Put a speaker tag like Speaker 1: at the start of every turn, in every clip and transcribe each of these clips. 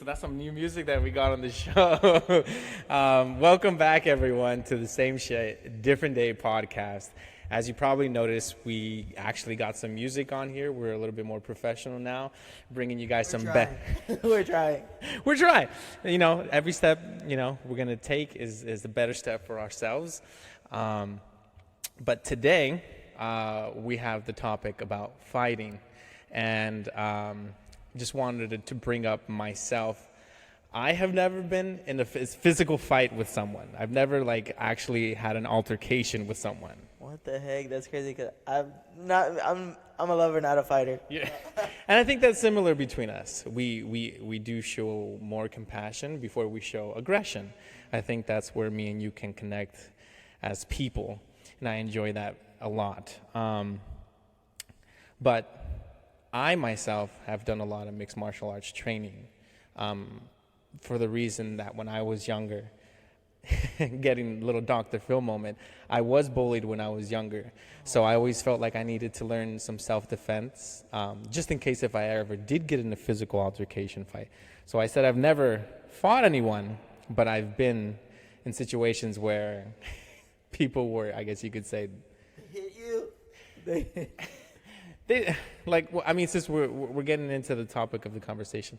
Speaker 1: That's some new music that we got on the show. Welcome back, everyone, to the Same Shit, Different Day podcast. As you probably noticed, we actually got some music on here. We're a little bit more professional now, bringing you guys
Speaker 2: We're trying.
Speaker 1: We're trying. Every step, we're going to take is the better step for ourselves. But today, we have the topic about fighting. And just wanted to bring up myself. I have never been in a physical fight with someone. I've never actually had an altercation with someone.
Speaker 2: What the heck? That's crazy. Cause I'm a lover, not a fighter.
Speaker 1: Yeah, and I think that's similar between us. We do show more compassion before we show aggression. I think that's where me and you can connect as people, and I enjoy that a lot. But I myself have done a lot of mixed martial arts training for the reason that when I was younger, getting a little Dr. Phil moment, I was bullied when I was younger. So I always felt like I needed to learn some self-defense, just in case if I ever did get in a physical altercation fight. So I said I've never fought anyone, but I've been in situations where people were, I guess you could say,
Speaker 2: hit you.
Speaker 1: Since we're getting into the topic of the conversation,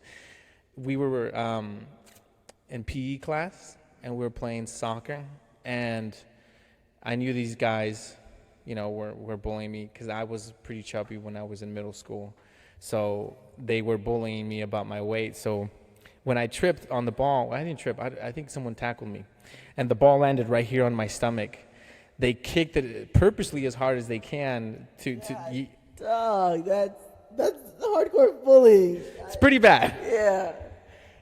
Speaker 1: we were in PE class and we were playing soccer, and I knew these guys, were bullying me because I was pretty chubby when I was in middle school. So they were bullying me about my weight. So when I tripped on the ball, I didn't trip. I think someone tackled me, and the ball landed right here on my stomach. They kicked it purposely as hard as they can to.
Speaker 2: Dog, that's hardcore bullying.
Speaker 1: It's pretty bad.
Speaker 2: Yeah.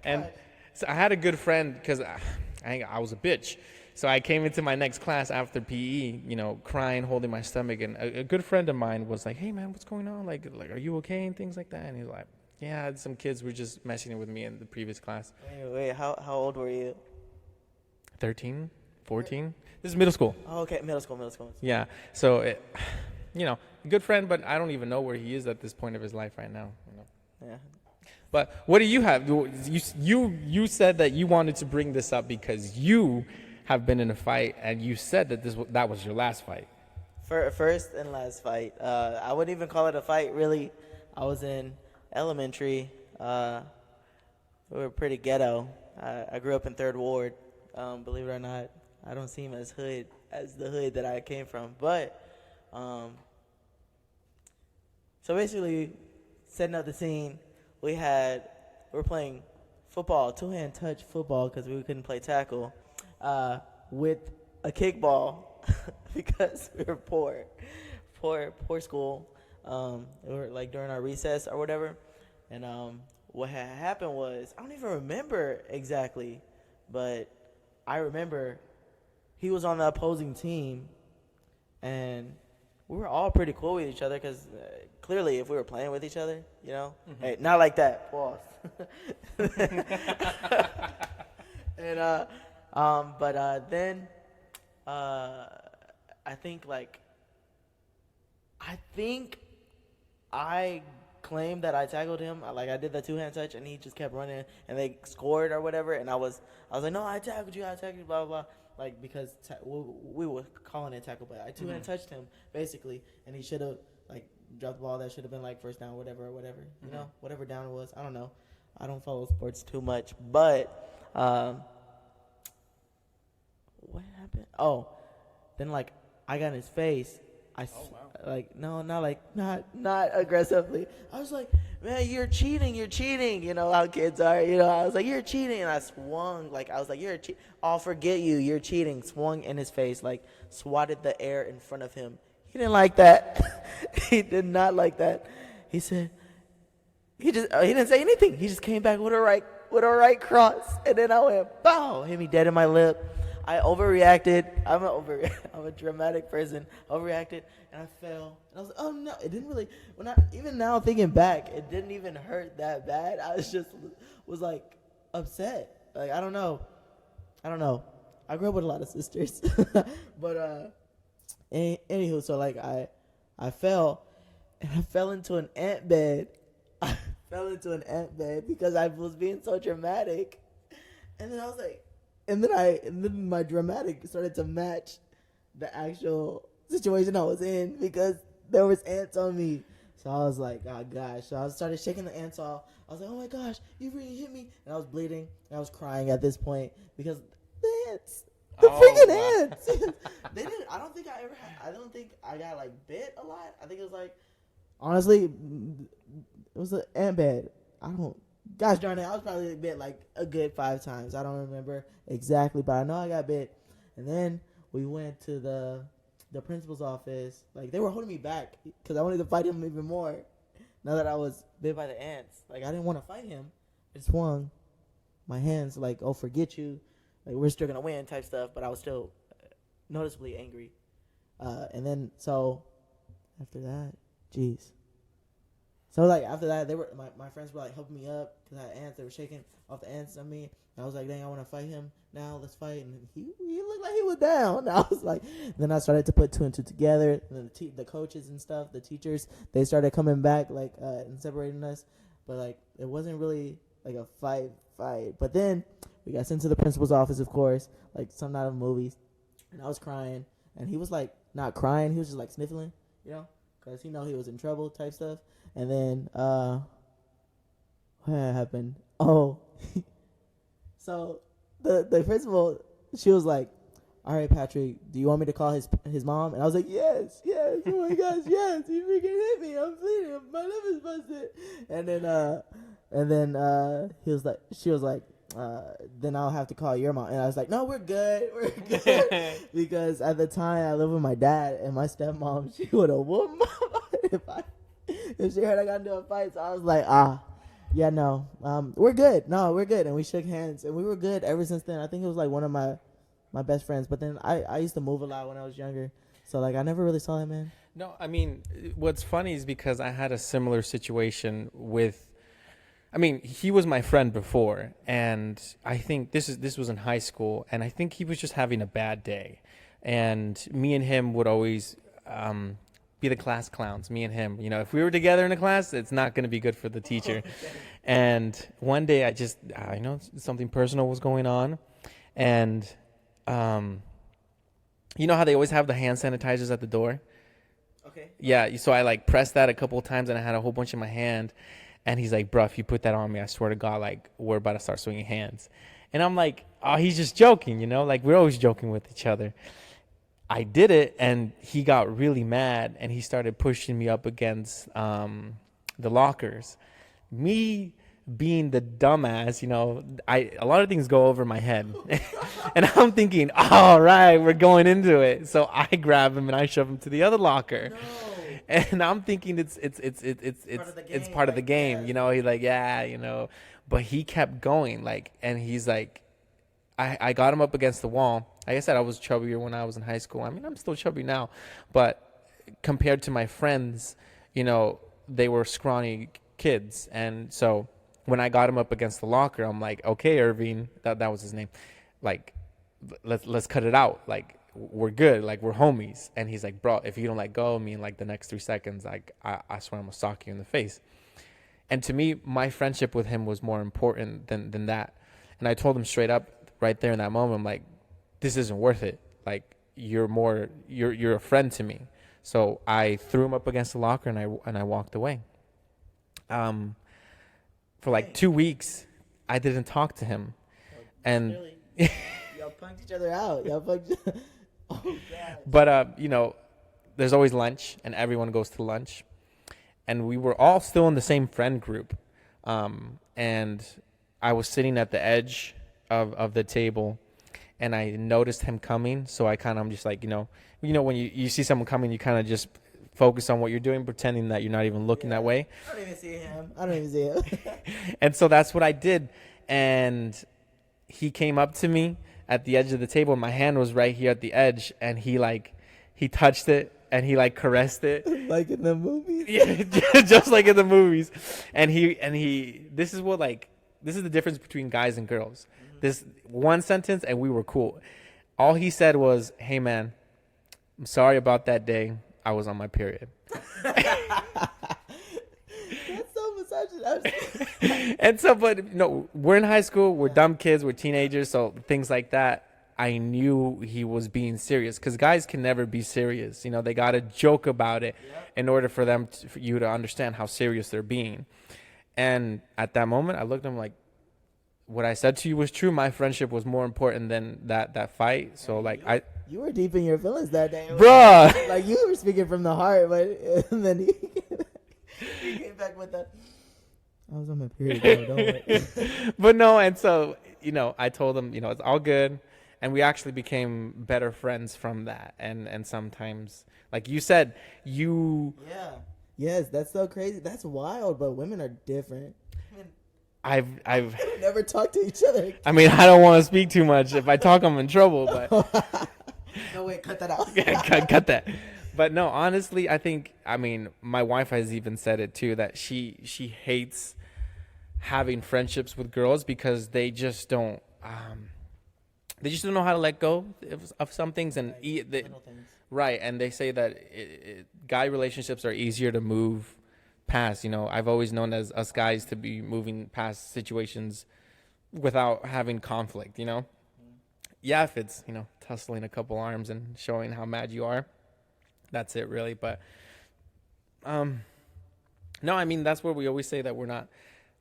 Speaker 1: And so I had a good friend because I was a bitch. So I came into my next class after PE, crying, holding my stomach. And a good friend of mine was like, "Hey, man, what's going on? Like, are you okay?" And things like that. And he's like, "Yeah, some kids were just messing with me in the previous class."
Speaker 2: Wait, how old were you?
Speaker 1: 13, 14. This is middle school.
Speaker 2: Oh, okay, middle school.
Speaker 1: Yeah. So, good friend, but I don't even know where he is at this point of his life right now.
Speaker 2: Yeah.
Speaker 1: But what do you have? You said that you wanted to bring this up because you have been in a fight, and you said that that was your last fight.
Speaker 2: First and last fight. I wouldn't even call it a fight, really. I was in elementary. We were pretty ghetto. I grew up in 3rd Ward. Believe it or not, I don't seem as the hood that I came from. But so basically, setting up the scene, we were playing football, 2-hand touch football, because we couldn't play tackle, with a kickball because we were poor school. We were during our recess or whatever, and what had happened was, I don't even remember exactly, but I remember he was on the opposing team, and we were all pretty cool with each other because clearly if we were playing with each other,
Speaker 1: Mm-hmm.
Speaker 2: Hey, not like that, pause. And then I think I claimed that I tackled him. I did the 2-hand touch, and he just kept running, and they scored or whatever. And I was like, no, I tackled you, blah blah blah. Because we were calling it tackle, but I 2-hand touched him basically, and he should have dropped the ball. That should have been first down, whatever. Whatever down it was. I don't know. I don't follow sports too much, but what happened? Oh, then I got in his face. No, not aggressively. I was like, man, you're cheating. You know how kids are. I was like, you're cheating, and I swung. I was like, you're a cheat. I'll forget you. You're cheating. Swung in his face, swatted the air in front of him. He didn't like that. He did not like that. He said, he didn't say anything. He just came back with a right cross, and then I went, bow, hit me dead in my lip. I overreacted. I'm a dramatic person. Overreacted, and I fell. And I was like, oh no! It didn't really. Even now thinking back, it didn't even hurt that bad. I was upset. I don't know. I grew up with a lot of sisters, but anywho, so I fell, and I fell into an ant bed. I fell into an ant bed because I was being so dramatic. And then I was like, and then my dramatic started to match the actual situation I was in because there was ants on me. So I was like, oh gosh. So I started shaking the ants off. I was like, oh my gosh, you really hit me. And I was bleeding. And I was crying at this point because the ants. The freaking ants. They didn't. I don't think I ever had. I don't think I got like bit a lot. I think it was like, honestly, it was an ant bed. I don't. Gosh darn it, I was probably bit like a good 5 times. I don't remember exactly, but I know I got bit. And then we went to the principal's office. Like they were holding me back because I wanted to fight him even more. Now that I was bit by the ants, like I didn't want to fight him. I just swung my hands like, oh, forget you. Like we're still gonna win type stuff, but I was still noticeably angry. And then so after that, jeez. So like after that, they were my friends were like helping me up because I had ants. They were shaking off the ants on me. And I was like, dang, I want to fight him now. Let's fight. And he looked like he was down. And I was like, then I started to put 2 and 2 together. And then the coaches and stuff, the teachers, they started coming back like and separating us. But like it wasn't really like a fight. But then we got sent to the principal's office, of course, like some out of movies. And I was crying, and he was like not crying. He was just like sniffling, because he was in trouble type stuff. And then what happened? Oh, so the principal, she was like, all right, Patrick, do you want me to call his mom? And I was like, yes, oh my gosh, yes, you freaking hit me, I'm bleeding, my lip is busted. And then she was like, then I'll have to call your mom. And I was like, no, we're good. Because at the time I lived with my dad, and my stepmom, she would have whooped my if she heard I got into a fight. So I was like, yeah, no, we're good. No, we're good. And we shook hands, and we were good ever since then. I think it was like one of my best friends. But then I used to move a lot when I was younger, so like I never really saw that man.
Speaker 1: No, I mean, what's funny is because I had a similar situation with. I mean, he was my friend before, and I think this was in high school, and I think he was just having a bad day, and me and him would always be the class clowns. Me and him, if we were together in a class, it's not going to be good for the teacher. And one day, I know something personal was going on, and you know how they always have the hand sanitizers at the door?
Speaker 2: Okay.
Speaker 1: Yeah, so I like pressed that a couple of times, and I had a whole bunch in my hand. And he's like, bro, if you put that on me, I swear to God, like, we're about to start swinging hands. And I'm like, oh, he's just joking, like, we're always joking with each other. I did it, and he got really mad, and he started pushing me up against the lockers. Me being the dumbass, a lot of things go over my head. And I'm thinking, all right, we're going into it. So I grab him, and I shove him to the other locker. No. And I'm thinking it's part of the game,
Speaker 2: yeah.
Speaker 1: He's like, yeah, but he kept going, like, and he's like, I got him up against the wall. Like I said, I was chubbier when I was in high school. I mean, I'm still chubby now, but compared to my friends, they were scrawny kids, and so when I got him up against the locker, I'm like, okay, Irving, that was his name, like, let's cut it out, like. We're good, like we're homies. And he's like, bro, if you don't let go of me in like the next 3 seconds, like I swear I'm gonna sock you in the face. And to me, my friendship with him was more important than that. And I told him straight up right there in that moment, I'm like, this isn't worth it. Like you're a friend to me. So I threw him up against the locker, and I walked away. For like 2 weeks, I didn't talk to him. And
Speaker 2: y'all punked each other out. Oh, God.
Speaker 1: But, there's always lunch, and everyone goes to lunch. And we were all still in the same friend group. And I was sitting at the edge of the table, and I noticed him coming. So I'm just like, when you see someone coming, you kind of just focus on what you're doing, pretending that you're not even looking that way.
Speaker 2: I don't even see him.
Speaker 1: And so that's what I did. And he came up to me at the edge of the table, and my hand was right here at the edge, and he touched it, and he like caressed it.
Speaker 2: Like in the movies?
Speaker 1: Yeah, just like in the movies. And this is the difference between guys and girls. Mm-hmm. This one sentence, and we were cool. All he said was, hey man, I'm sorry about that day. I was on my period.
Speaker 2: That's so
Speaker 1: And so, but no, we're in high school. We're dumb kids. We're teenagers. So things like that. I knew he was being serious because guys can never be serious. You know, they got to joke about it in order for them, for you to understand how serious they're being. And at that moment, I looked at him like, what I said to you was true. My friendship was more important than that fight. So like
Speaker 2: you were deep in your feelings that day,
Speaker 1: bruh.
Speaker 2: Like you were speaking from the heart, but and then he came back with that. I was on my period, bro, don't worry.
Speaker 1: But no, and so, you know, I told him, you know, it's all good. And we actually became better friends from that. And sometimes, like you said,
Speaker 2: Yeah. Yes, that's so crazy. That's wild, but women are different.
Speaker 1: I've
Speaker 2: never talked to each other.
Speaker 1: I mean, I don't want to speak too much. If I talk, I'm in trouble, but
Speaker 2: no, wait, cut that out.
Speaker 1: Yeah, cut that. But no, honestly, I mean, my wife has even said it too, that she hates having friendships with girls because they just don't know how to let go of some things and
Speaker 2: Little things.
Speaker 1: right. And they say that guy relationships are easier to move past. You know, I've always known as us guys to be moving past situations without having conflict, you know? Yeah, if it's, you know, tussling a couple arms and showing how mad you are, that's it really. But no, I mean, that's where we always say that we're not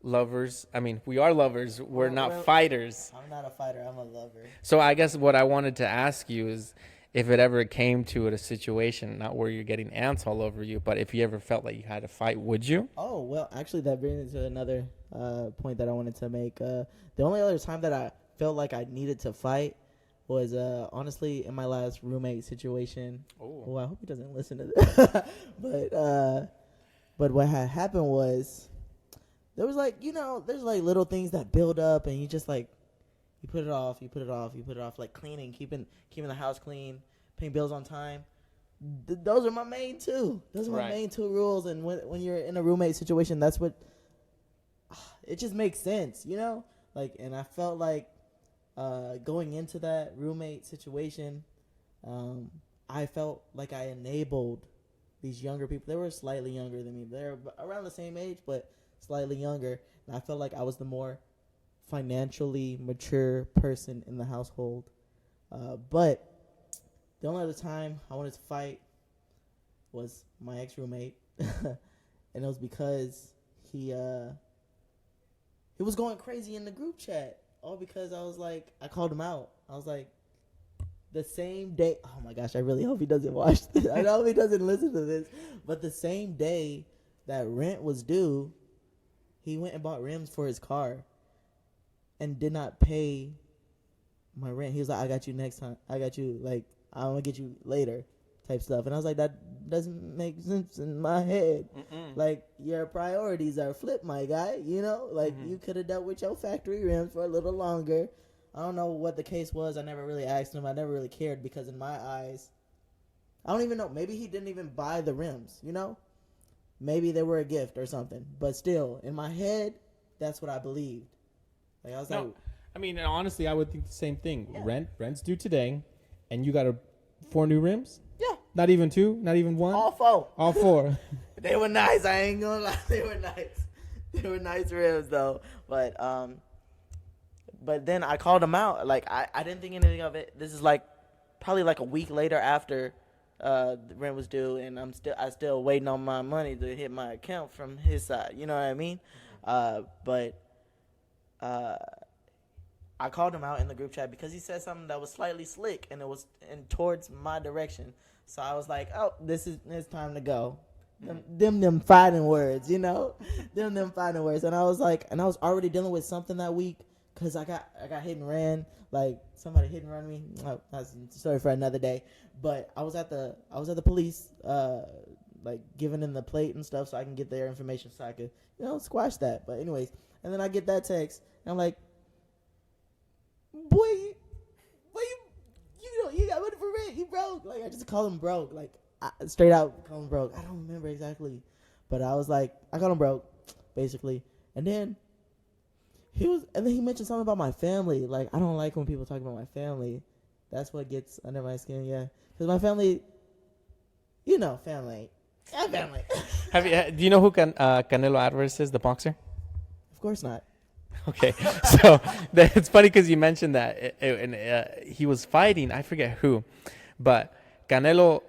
Speaker 1: lovers. I mean, we are lovers. We're not fighters.
Speaker 2: I'm not a fighter. I'm a lover.
Speaker 1: So I guess what I wanted to ask you is, if it ever came to it, a situation, not where you're getting ants all over you, but if you ever felt like you had to fight, would you?
Speaker 2: Oh, well, actually, that brings me to another point that I wanted to make. The only other time that I felt like I needed to fight was, honestly, in my last roommate situation. Oh, I hope he doesn't listen to this. But what had happened was, there was like, you know, there's like little things that build up and you just like, you put it off, like cleaning, keeping the house clean, paying bills on time. Those are my main two. Those are my main two rules. And when you're in a roommate situation, that's what, it just makes sense, you know? Like, and I felt like going into that roommate situation, I felt like I enabled these younger people. They were slightly younger than me. They're around the same age, but slightly younger. And I felt like I was the more financially mature person in the household. But the only other time I wanted to fight was my ex-roommate. And it was because he was going crazy in the group chat. All because I called him out. I was like, the same day, oh my gosh, I really hope he doesn't watch this. I hope he doesn't listen to this. But the same day that rent was due, he went and bought rims for his car and did not pay my rent. He was like, I got you next time. I got you, like, I'm going to get you later type stuff. And I was like, that doesn't make sense in my head. Like, your priorities are flipped, my guy. You know? Like, you could have dealt with your factory rims for a little longer. I don't know what the case was. I never really asked him. I never really cared because in my eyes, I don't even know. Maybe he didn't even buy the rims, you know? Maybe they were a gift or something. But still, in my head, that's what I believed. Like, I was like,
Speaker 3: I mean, honestly, I would think the same thing.
Speaker 2: Yeah.
Speaker 3: Rent's due today, and you got 4 new rims?
Speaker 2: yeah,
Speaker 3: Not even 2? Not even 1?
Speaker 2: all four.
Speaker 3: All 4.
Speaker 2: They were nice. I ain't gonna lie. They were nice. They were nice rims, though. But then I called him out. Like, I didn't think anything of it. This is like probably like a week later after the rent was due, and I still waiting on my money to hit my account from his side. You know what I mean? But I called him out in the group chat because he said something that was slightly slick, and it was towards my direction. So I was like, oh, it's time to go. Them fighting words, you know? them fighting words. And I was like, and I was already dealing with something that week because I got hit and ran. Like, somebody hit and ran me. Oh, that's a story for another day. But I was at the police, like, giving them the plate and stuff so I can get their information so I could, you know, squash that. But anyways, and then I get that text, and I'm like, boy, you got money for rent. You broke. Like, I just called him broke. Like, straight out call him broke. I don't remember exactly, but I was like, I called him broke, basically. And then he mentioned something about my family. Like, I don't like when people talk about my family. That's what gets under my skin. Yeah, because my family, you know, family. Yeah, family.
Speaker 1: Do you know who Canelo Alvarez is, the boxer?
Speaker 2: Of course not.
Speaker 1: Okay, so it's funny because you mentioned that, and he was fighting. I forget who, but Canelo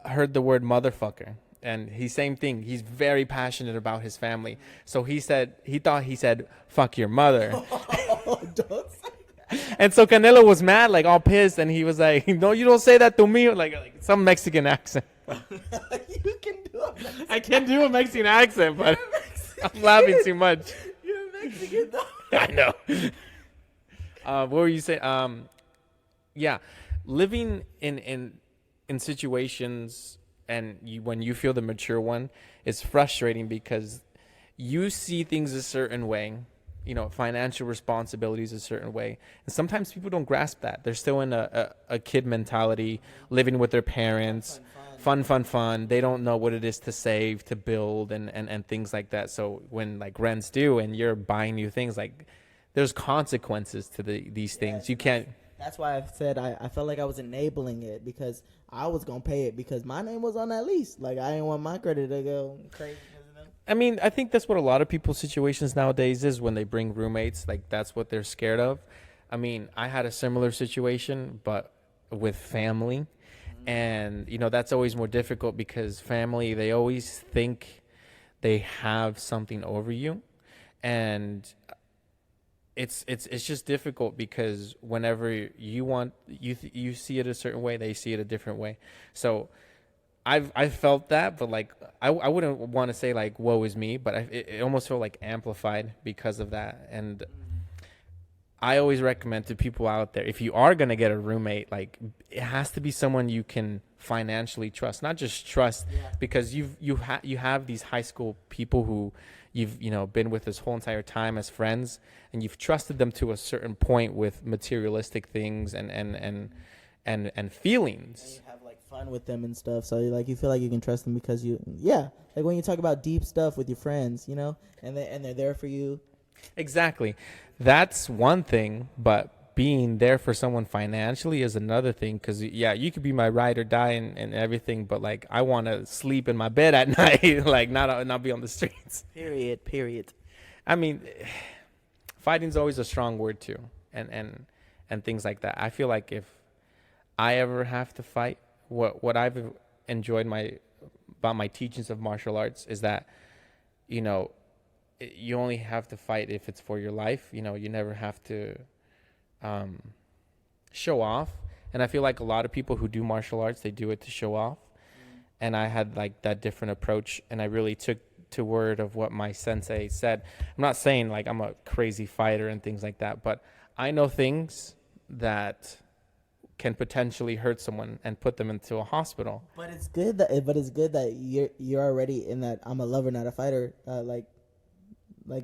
Speaker 1: heard the word motherfucker, and he same thing. He's very passionate about his family, so he thought he said "fuck your mother,"
Speaker 2: Oh, don't say
Speaker 1: and so Canelo was mad, like all pissed, and he was like, "No, you don't say that to me," like some Mexican accent.
Speaker 2: you can do it.
Speaker 1: I can't do a Mexican accent, but I'm laughing too much.
Speaker 2: You're Mexican, though.
Speaker 1: I know. What were you saying? Yeah, living in situations and when you feel the mature one, it's frustrating because you see things a certain way. You know, financial responsibilities a certain way, and sometimes people don't grasp that. They're still in a kid mentality, living with their parents. Fun. They don't know what it is to save, to build, and things like that. So when like rent's due and you're buying new things, like there's consequences to these things. You can't.
Speaker 2: That's why I said I felt like I was enabling it because I was gonna pay it because my name was on that lease. Like I didn't want my credit to go crazy.
Speaker 1: I mean, I think that's what a lot of people's situations nowadays is when they bring roommates. Like that's what they're scared of. I mean, I had a similar situation, but with family. And, you know, that's always more difficult because family, they always think they have something over you. And it's just difficult because whenever you see it a certain way, they see it a different way. So I've felt that, but like I wouldn't want to say like woe is me, but it almost felt like amplified because of that. And I always recommend to people out there, if you are going to get a roommate, like it has to be someone you can financially trust, not just trust because you have these high school people who you've, you know, been with this whole entire time as friends, and you've trusted them to a certain point with materialistic things and feelings.
Speaker 2: And you have like fun with them and stuff, so like you feel like you can trust them because like when you talk about deep stuff with your friends, you know, and they're there for you.
Speaker 1: Exactly. That's one thing, but being there for someone financially is another thing. Because, you could be my ride or die and everything, but, like, I want to sleep in my bed at night, like, not be on the streets.
Speaker 2: Period.
Speaker 1: I mean, fighting's always a strong word, too, and things like that. I feel like if I ever have to fight, what I've enjoyed about my teachings of martial arts is that, you know, you only have to fight if it's for your life. You know, you never have to show off. And I feel like a lot of people who do martial arts, they do it to show off. And I had like that different approach, and I really took to word of what my sensei said. I'm not saying like I'm a crazy fighter and things like that, but I know things that can potentially hurt someone and put them into a hospital.
Speaker 2: But it's good that you're already in that I'm a lover, not a fighter, like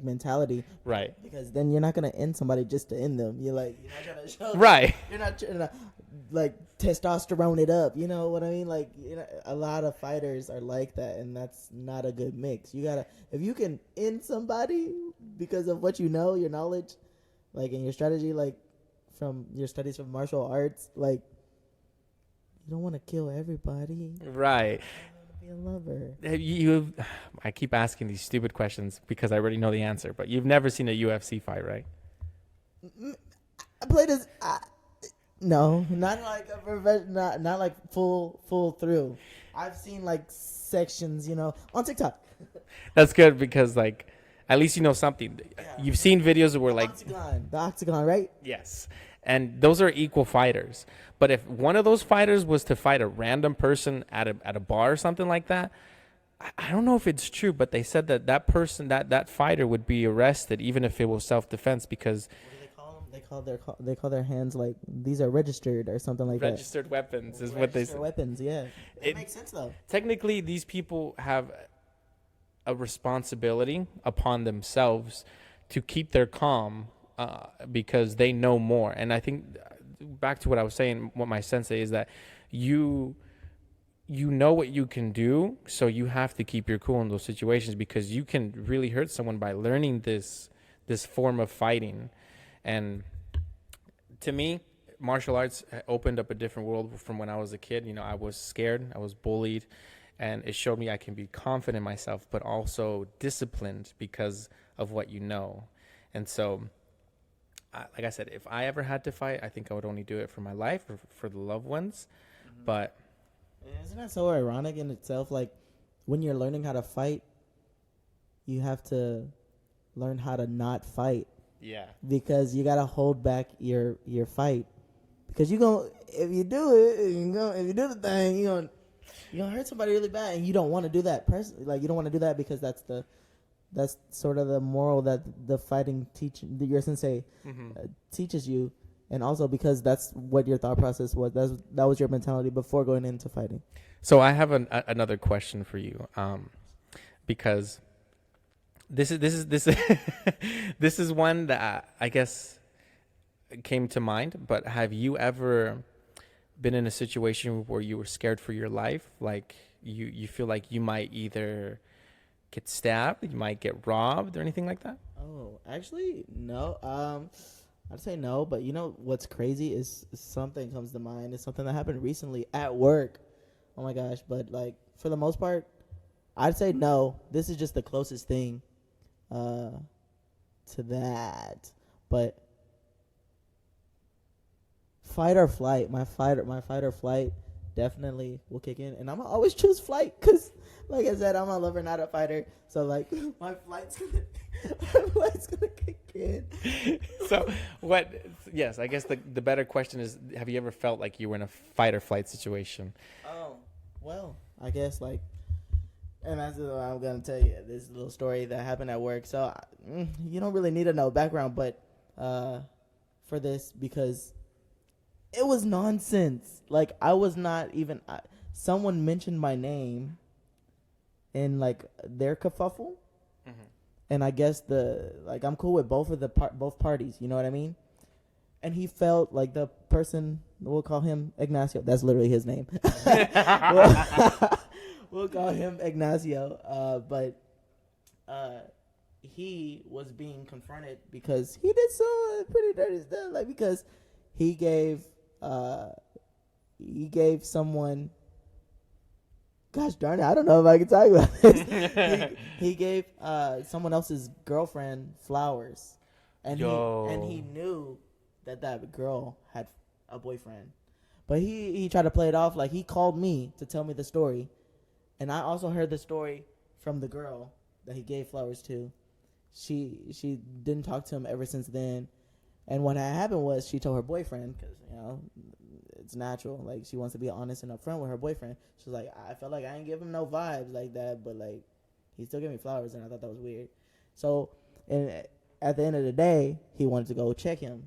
Speaker 2: mentality,
Speaker 1: Right?
Speaker 2: because then you're not gonna end somebody just to end them. You're not gonna show
Speaker 1: Right.
Speaker 2: You're not trying to like testosterone it up. You know what I mean? Like, you know, a lot of fighters are like that, and that's not a good mix. You gotta, if you can end somebody because of what you know, your knowledge, like in your strategy, like from your studies from martial arts, like you don't want to kill everybody.
Speaker 1: Right.
Speaker 2: Be a lover.
Speaker 1: I keep asking these stupid questions because I already know the answer, but you've never seen a UFC fight, right?
Speaker 2: I played as no, not like a professional, not like full through. I've seen like sections, you know, on TikTok.
Speaker 1: That's good because like at least you know something.
Speaker 2: Yeah.
Speaker 1: You've seen videos where like
Speaker 2: the octagon, right?
Speaker 1: yes, and those are equal fighters. But if one of those fighters was to fight a random person at a bar or something like that, I don't know if it's true, but they said that person, that fighter would be arrested even if it was self-defense because
Speaker 2: What do they call them? They call their hands like these are registered or something like
Speaker 1: registered weapons
Speaker 2: that.
Speaker 1: is what they
Speaker 2: Registered
Speaker 1: said.
Speaker 2: weapons, yeah. It
Speaker 1: It-
Speaker 2: makes sense though.
Speaker 1: Technically, these people have a responsibility upon themselves to keep their calm because they know more. And I think back to what I was saying, what my sensei is that you know what you can do, so you have to keep your cool in those situations because you can really hurt someone by learning this form of fighting. And to me, martial arts opened up a different world from when I was a kid. You know, I was scared, I was bullied, and it showed me I can be confident in myself, but also disciplined because of what you know. And so, like I said, if I ever had to fight, I think I would only do it for my life or for the loved ones. But
Speaker 2: Isn't that so ironic in itself? Like, when you're learning how to fight, you have to learn how to not fight
Speaker 1: yeah,
Speaker 2: because you gotta hold back your fight. Because if you do it, if you do the thing, you're gonna hurt somebody really bad, and you don't want to do that personally. Like, you don't want to do that because that's sort of the moral that the fighting your sensei teaches you, and also because that's what your thought process was. That was your mentality before going into fighting.
Speaker 1: So I have another question for you, because this is this is one that I guess came to mind. But have you ever been in a situation where you were scared for your life? Like you feel like you might either get stabbed, you might get robbed, or anything like that?
Speaker 2: Oh, actually, no. I'd say no, but you know what's crazy is something comes to mind. It's something that happened recently at work. Oh my gosh! But like for the most part, I'd say no. This is just the closest thing to that. But fight or flight, my fight or flight definitely will kick in, and I'm gonna always choose flight because, like I said, I'm a lover, not a fighter. So like my flight's gonna kick in.
Speaker 1: So what? Yes, I guess the better question is: have you ever felt like you were in a fight or flight situation?
Speaker 2: Oh, well, I guess like, and that's what I'm gonna tell you. This little story that happened at work. So you don't really need to know background, but for this because it was nonsense. Like I was not even. Someone mentioned my name in like their kerfuffle, and I guess I'm cool with both of both parties. You know what I mean? And he felt like the person, we'll call him Ignacio. That's literally his name. We'll call him Ignacio. But he was being confronted because he did some pretty dirty stuff. Like because he gave someone. Gosh darn it! I don't know if I can talk about this. he gave someone else's girlfriend flowers, and he knew that girl had a boyfriend, but he tried to play it off like he called me to tell me the story, and I also heard the story from the girl that he gave flowers to. She didn't talk to him ever since then, and what had happened was she told her boyfriend because it's natural. Like she wants to be honest and upfront with her boyfriend. She was like, I felt like I didn't give him no vibes like that, but like he still gave me flowers, and I thought that was weird. So, and at the end of the day, he wanted to go check him.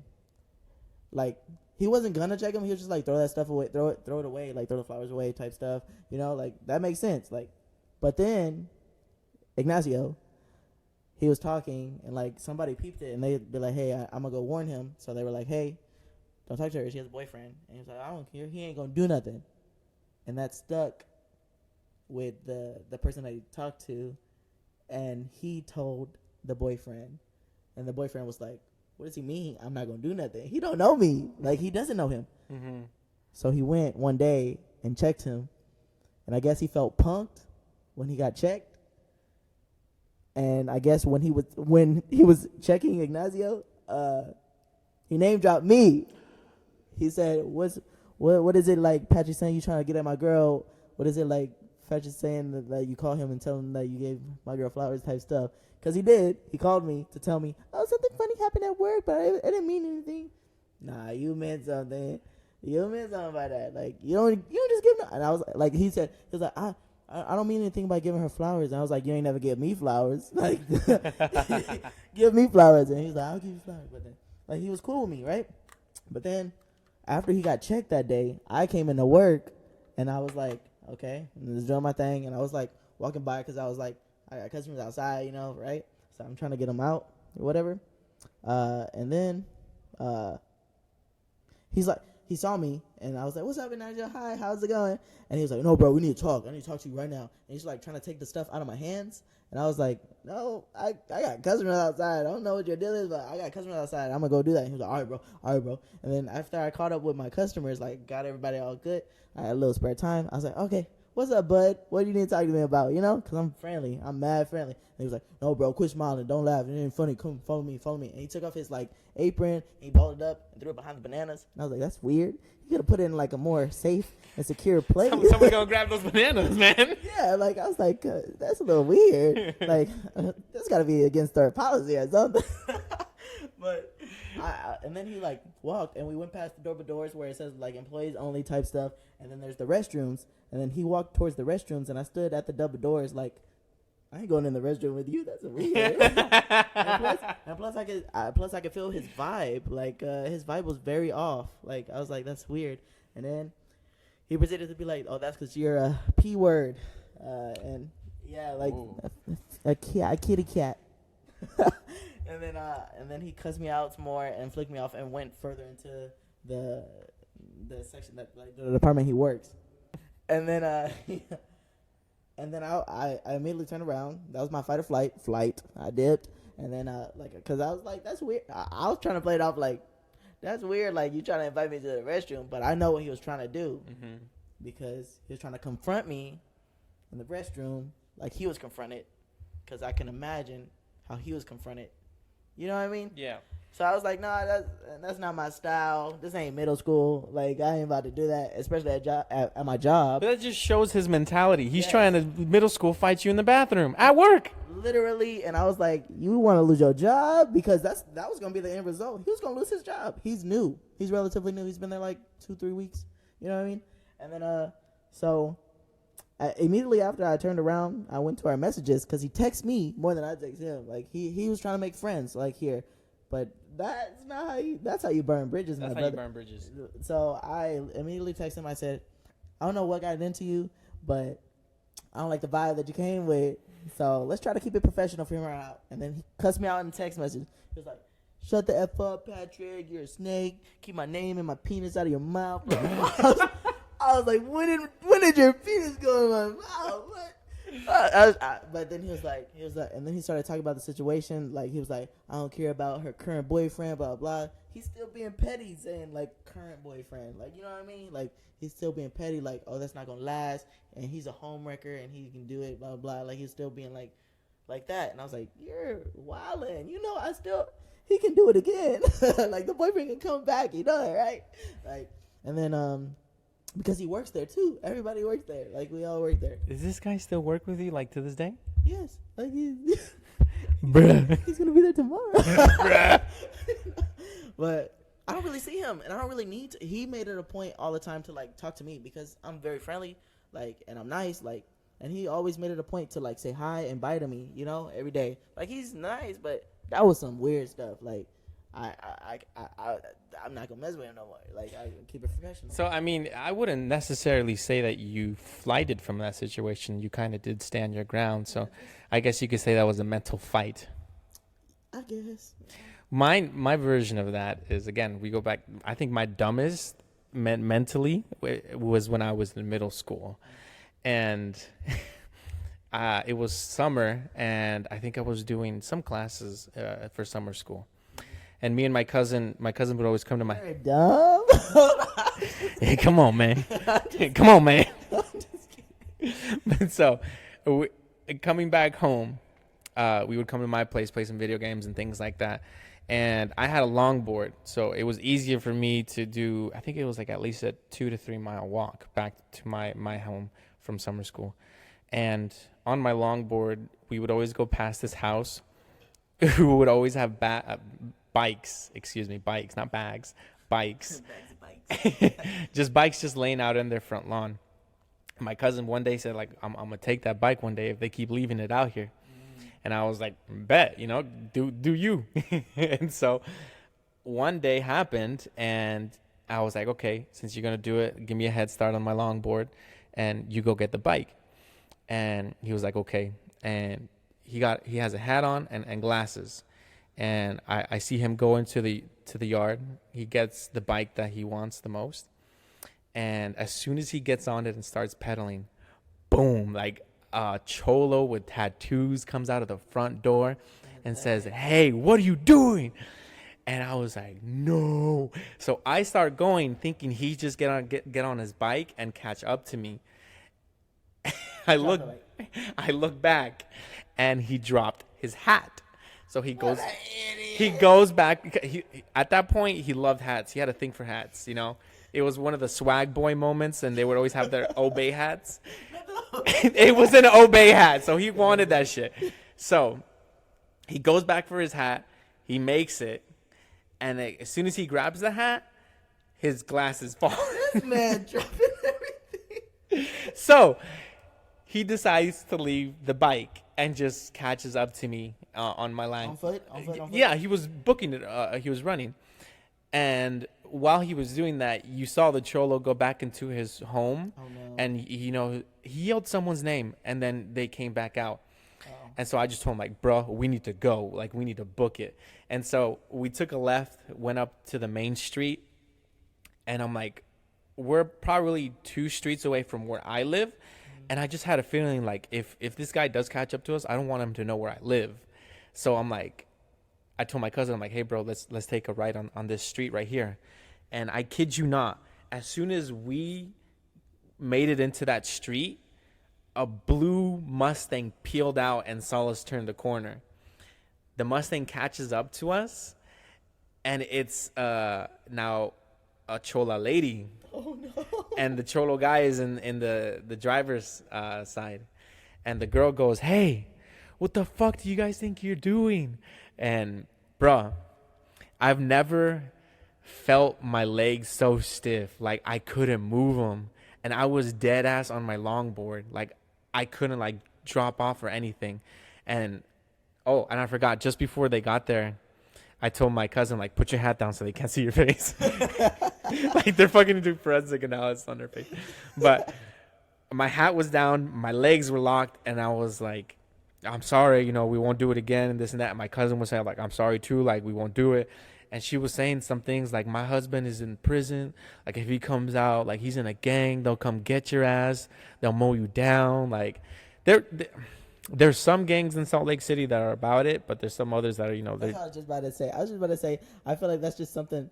Speaker 2: Like he wasn't gonna check him. He was just like throw that stuff away, throw it away, like throw the flowers away type stuff. Like that makes sense. Like, but then Ignacio, he was talking and like somebody peeped it and they'd be like, hey, I'm gonna go warn him. So they were like, hey, don't talk to her. She has a boyfriend. And he was like, I don't care. He ain't gonna do nothing. And that stuck with the person that he talked to, and he told the boyfriend, and the boyfriend was like, what does he mean? I'm not gonna do nothing. He don't know me. Like he doesn't know him. Mm-hmm. So he went one day and checked him, and I guess he felt punked when he got checked. And I guess when he was checking Ignacio, he name dropped me. He said, "What is it like? Patrick saying you trying to get at my girl? What is it like? Patrick saying that like, you call him and tell him that you gave my girl flowers type stuff." Because he did. He called me to tell me, oh, something funny happened at work, but I didn't mean anything. Nah, you meant something. You meant something by that. Like you don't just give me. And I was like, he was like, I don't mean anything by giving her flowers. And I was like, you ain't never give me flowers. Like, give me flowers. And he's like, I'll give you flowers. But then, like, he was cool with me, right? But then, after he got checked that day, I came into work, and I was like, okay, and just doing my thing. And I was like, walking by, because I was like, I got customers outside, right? So I'm trying to get them out or whatever. And then, he's like, he saw me, and I was like, what's up, Ignacio? Hi, how's it going? And he was like, no, bro, we need to talk. I need to talk to you right now. And he's like trying to take the stuff out of my hands. And I was like, no, I got customers outside. I don't know what your deal is, but I got customers outside. I'm going to go do that. And he was like, all right, bro. And then after I caught up with my customers, like got everybody all good, I had a little spare time. I was like, okay, what's up, bud? What do you need to talk to me about? You know, because I'm friendly. I'm mad friendly. And he was like, no, bro, quit smiling. Don't laugh. It ain't funny. Come follow me. And he took off his like apron. He balled it up and threw it behind the bananas. And I was like, that's weird. You could have put it in like a more safe and secure place.
Speaker 1: Someone go grab those bananas, man.
Speaker 2: Yeah, like I was like, that's a little weird. Like, that's got to be against our policy or something. But and then he like walked, and we went past the double doors where it says like employees only type stuff, and then there's the restrooms, and then he walked towards the restrooms, and I stood at the double doors like, I ain't going in the restroom with you. That's weird. and plus I could feel his vibe. Like his vibe was very off. Like I was like, that's weird. And then he proceeded to be like, oh, that's because you're a P word, and yeah, like a kitty cat. And then he cussed me out some more and flicked me off and went further into the section that like the department he works. And then and then I immediately turned around. That was my fight or flight. I dipped, and then because I was like, that's weird. I was trying to play it off like, that's weird. Like you trying to invite me to the restroom, but I know what he was trying to do because he was trying to confront me in the restroom like he was confronted. Because I can imagine how he was confronted. You know what I mean?
Speaker 1: Yeah.
Speaker 2: So I was like, nah, that's not my style. This ain't middle school. Like, I ain't about to do that, especially at my job.
Speaker 1: But that just shows his mentality. He's
Speaker 2: Yes.
Speaker 1: trying to middle school fight you in the bathroom at work.
Speaker 2: Literally, and I was like, you want to lose your job? Because that was going to be the end result. He was going to lose his job. He's new. He's relatively new. He's been there like 2-3 weeks. You know what I mean? And then, so immediately after I turned around, I went to our messages because he texted me more than I text him. Like, he was trying to make friends, like, here. But that's how you burn bridges,
Speaker 1: That's
Speaker 2: my
Speaker 1: how
Speaker 2: brother.
Speaker 1: you burn bridges.
Speaker 2: So I immediately texted him. I said, I don't know what got into you, but I don't like the vibe that you came with. So let's try to keep it professional from here on out. And then he cussed me out in the text message. He was like, shut the F up, Patrick. You're a snake. Keep my name and my penis out of your mouth. I was like, when did your penis go in my mouth? What? But then he was like, and then he started talking about the situation. Like, he was like, I don't care about her current boyfriend, blah, blah. He's still being petty, saying, like, current boyfriend. Like, you know what I mean? Like, he's still being petty, like, oh, that's not going to last. And he's a homewrecker, and he can do it, blah, blah. Like, he's still being, like that. And I was like, you're wildin'. You know, he can do it again. Like, the boyfriend can come back. You know that, right? Like, and then, because he works there, too. Everybody works there. Like, we all work there.
Speaker 1: Does this guy still work with you, like, to this day?
Speaker 2: Yes. Like,
Speaker 1: Bruh.
Speaker 2: he's going to be there tomorrow.
Speaker 1: Bruh.
Speaker 2: But I don't really see him, and I don't really need to. He made it a point all the time to, like, talk to me because I'm very friendly, like, and I'm nice, like, and he always made it a point to, like, say hi and bye to me, you know, every day. Like, he's nice, but that was some weird stuff. Like, I'm not gonna mess with him no more. Like, I keep it professional.
Speaker 1: So, I mean, I wouldn't necessarily say that you flighted from that situation. You kind of did stand your ground. So, I guess you could say that was a mental fight.
Speaker 2: I guess.
Speaker 1: My version of that is, again, we go back. I think my dumbest mentally was when I was in middle school, and it was summer, and I think I was doing some classes for summer school. And me and my cousin would always come to my.
Speaker 2: You're dumb.
Speaker 1: Hey, come on, man. Come on, man. But so, coming back home, we would come to my place, play some video games and things like that. And I had a longboard, so it was easier for me to do. I think it was like at least a 2 to 3 mile walk back to my home from summer school. And on my longboard, we would always go past this house who would always have bikes, not bags, bikes. Just bikes just laying out in their front lawn. My cousin one day said, like, I'm going to take that bike one day if they keep leaving it out here. And I was like, bet, you know, do you. And so one day happened, and I was like, okay, since you're going to do it, give me a head start on my longboard, and you go get the bike. And he was like, okay. And he has a hat on and glasses. And I see him go into the yard. He gets the bike that he wants the most. And as soon as he gets on it and starts pedaling, boom, like a cholo with tattoos comes out of the front door and says, hey, what are you doing? And I was like, no. So I start going thinking he just get on his bike and catch up to me. I
Speaker 2: Drop
Speaker 1: look,
Speaker 2: the
Speaker 1: I look back, and he dropped his hat. So he goes, he goes back. At that point, he loved hats. He had a thing for hats. You know, it was one of the swag boy moments, and they would always have their Obey hats. It was an Obey hat, so he wanted that shit. So he goes back for his hat. He makes it, and as soon as he grabs the hat, his glasses fall.
Speaker 2: This man dropping everything.
Speaker 1: So he decides to leave the bike and just catches up to me on my line.
Speaker 2: On foot?
Speaker 1: Yeah, he was booking it. He was running. And while he was doing that, you saw the cholo go back into his home.
Speaker 2: Oh, no.
Speaker 1: And, you know, he yelled someone's name, and then they came back out.
Speaker 2: Oh.
Speaker 1: And so I just told him, like, bro, we need to go. Like, we need to book it. And so we took a left, went up to the main street. And I'm like, we're probably 2 streets away from where I live. And I just had a feeling like if this guy does catch up to us, I don't want him to know where I live. So I'm like, I told my cousin, I'm like, hey, bro, let's take a ride on this street right here. And I kid you not, as soon as we made it into that street, a blue Mustang peeled out and saw us turn the corner. The Mustang catches up to us, and it's now a chola lady.
Speaker 2: Oh, no.
Speaker 1: And the cholo guy is in the driver's side. And the girl goes, hey, what the fuck do you guys think you're doing? And, bruh, I've never felt my legs so stiff. Like, I couldn't move them. And I was dead ass on my longboard. Like, I couldn't, like, drop off or anything. And, oh, and I forgot, just before they got there, I told my cousin, like, put your hat down so they can't see your face. Like, they're fucking doing forensic analysis on their face. But my hat was down, my legs were locked, and I was like, I'm sorry, you know, we won't do it again, and this and that. And my cousin was saying, like, I'm sorry, too, like, we won't do it. And she was saying some things like, my husband is in prison. Like, if he comes out, like, he's in a gang, they'll come get your ass. They'll mow you down. Like, there's some gangs in Salt Lake City that are about it, but there's some others that are, you know.
Speaker 2: That's what I was just about to say. I feel like that's just something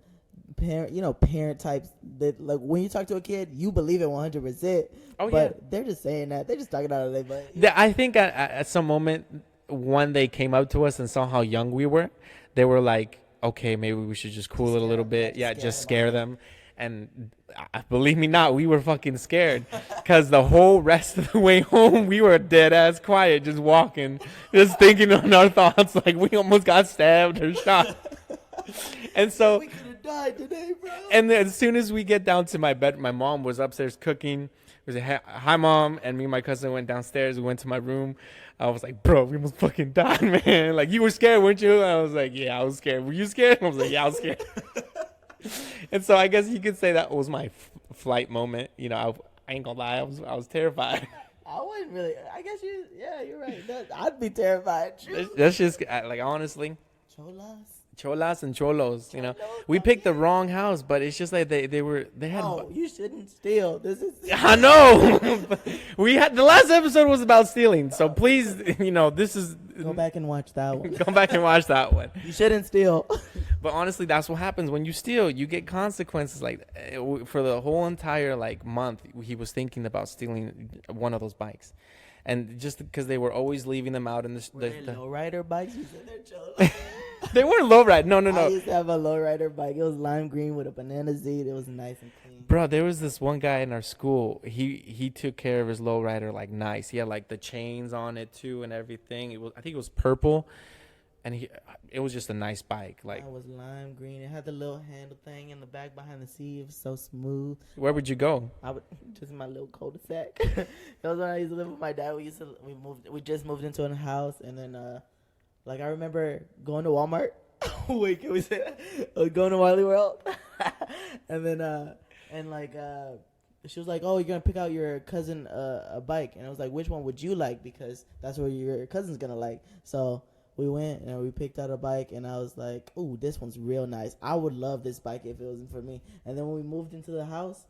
Speaker 2: parent types that, like, when you talk to a kid, you believe it 100%.
Speaker 1: Oh,
Speaker 2: but
Speaker 1: yeah.
Speaker 2: they're just saying that. They're just talking out of their butt.
Speaker 1: I think at some moment when they came up to us and saw how young we were, they were like, okay, maybe we should just cool it a little bit. Yeah, just scare them. And believe me not, we were fucking scared because the whole rest of the way home, we were dead ass quiet, just walking, just thinking on our thoughts like we almost got stabbed or shot. And so
Speaker 2: We could have died today, bro.
Speaker 1: and then as soon as we get down to my bed, my mom was upstairs cooking. We said, hi, Mom. And me and my cousin went downstairs. We went to my room. I was like, bro, we almost fucking died, man. Like, you were scared, weren't you? I was like, yeah, I was scared. Were you scared? I was like, yeah, I was scared. And so I guess you could say that was my flight moment. You know, I ain't gonna lie. I was terrified.
Speaker 2: I wouldn't really. I guess you're right. I'd be terrified. True.
Speaker 1: That's just, like, honestly. Cholas and cholos, you know. We picked the wrong house, but it's just like they had.
Speaker 2: Oh, you shouldn't steal. This is.
Speaker 1: I know. The last episode was about stealing, so please, you know, this is.
Speaker 2: Go back and watch that one.
Speaker 1: Go back and watch that one.
Speaker 2: You shouldn't steal.
Speaker 1: But honestly, that's what happens when you steal. You get consequences. Like, for the whole entire, like, month, he was thinking about stealing one of those bikes, and just because they were always leaving them out in the
Speaker 2: Lowrider bikes. You said they're Cholos.
Speaker 1: They weren't lowride. No.
Speaker 2: I used to have a lowrider bike. It was lime green with a banana seat. It was nice and clean.
Speaker 1: Bro, there was this one guy in our school. He took care of his lowrider like nice. He had like the chains on it too and everything. I think it was purple, and it was just a nice bike. Like,
Speaker 2: it was lime green. It had the little handle thing in the back behind the seat. It was so smooth.
Speaker 1: where would you go?
Speaker 2: I would just in my little cul-de-sac. That was when I used to live with my dad. We just moved into a house, and then like, I remember going to Walmart. Wait, can we say that? Going to Wily World. And then she was like, oh, you're gonna pick out your cousin a bike. And I was like, which one would you like? Because that's what your cousin's gonna like. So we went and we picked out a bike, and I was like, ooh, this one's real nice. I would love this bike if it wasn't for me. And then when we moved into the house,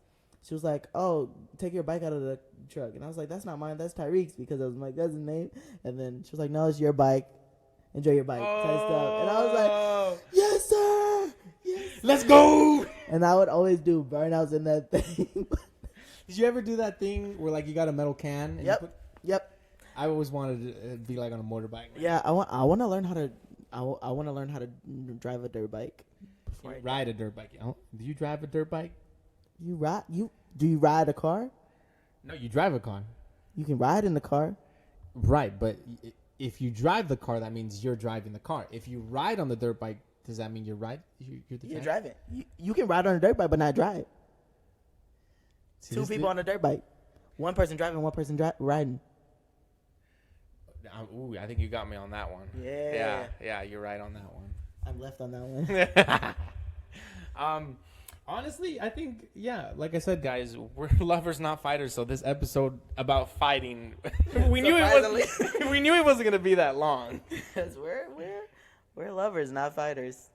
Speaker 2: she was like, oh, take your bike out of the truck. And I was like, that's not mine, that's Tyreek's, because that was my cousin's name. And then she was like, no, it's your bike. Enjoy your bike. Type stuff. And I was like, yes, sir. Yes,
Speaker 1: Let's go.
Speaker 2: and I would always do burnouts in that thing.
Speaker 3: Did you ever do that thing where, like, you got a metal can? And
Speaker 2: Yep.
Speaker 3: You put,
Speaker 2: Yep.
Speaker 3: I always wanted to be like on a motorbike.
Speaker 2: Yeah, I want to learn how to. I want to learn how to drive a dirt bike.
Speaker 3: You ride a dirt bike. Do you drive a dirt bike?
Speaker 2: Do you ride a car?
Speaker 3: No, you drive a car.
Speaker 2: You can ride in the car.
Speaker 3: Right, but if you drive the car, that means you're driving the car. If you ride on the dirt bike, does that mean you're the
Speaker 2: You're
Speaker 3: driver?
Speaker 2: driving. You can ride on a dirt bike, but not drive.
Speaker 3: See,
Speaker 2: Two people on a dirt bike. One person driving, one person riding.
Speaker 1: Ooh, I think you got me on that one. Yeah, you're right on that one.
Speaker 2: I'm left on that one.
Speaker 3: Honestly, I think, like I said,
Speaker 1: Guys, we're lovers, not fighters. So this episode about fighting, we knew it wasn't gonna be that long.
Speaker 2: Because we're lovers, not fighters.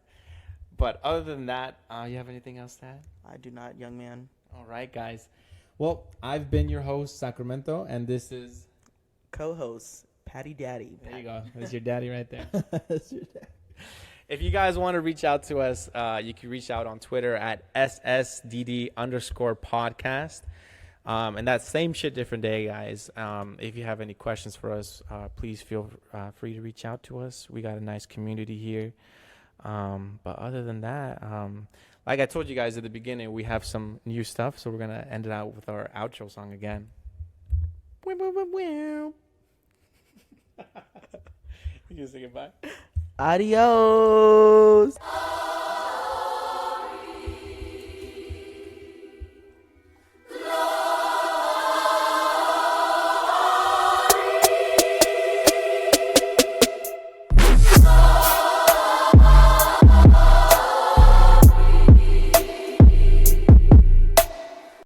Speaker 1: But other than that, you have anything else to add?
Speaker 2: I do not, young man.
Speaker 1: All right, guys.
Speaker 3: well, I've been your host, Sacramento, and this is...
Speaker 2: Co-host, Patty Daddy.
Speaker 3: There you go. That's your daddy right there.
Speaker 2: That's your dad.
Speaker 1: If you guys want to reach out to us, you can reach out on Twitter at @SSDD_podcast. And that's same shit, different day, guys. If you have any questions for us, please feel free to reach out to us. We got a nice community here. But other than that, like I told you guys at the beginning, we have some new stuff. So we're going to end it out with our outro song again. You can say goodbye.
Speaker 2: Adios.